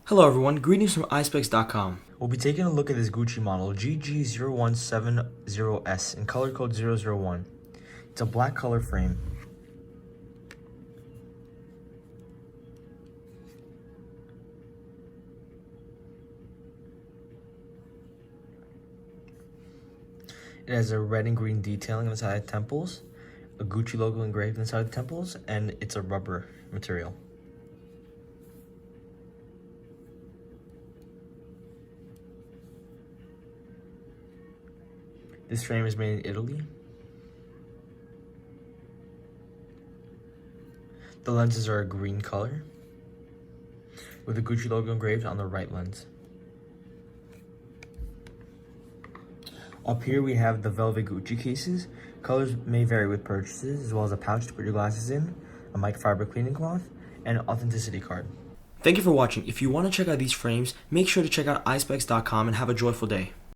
Hello everyone, greetings from Eyespecs.com. We'll be taking a look at this Gucci model, GG0170S, in color code 001. It's a black color frame. It has a red and green detailing on the side of the temples, a Gucci logo engraved on the side of the temples, and it's a rubber material. This frame is made in Italy. The lenses are a green color, with the Gucci logo engraved on the right lens. Up here we have the velvet Gucci cases. Colors may vary with purchases, as well as a pouch to put your glasses in, a microfiber cleaning cloth, and an authenticity card. Thank you for watching. If you want to check out these frames, make sure to check out Eyespecs.com and have a joyful day.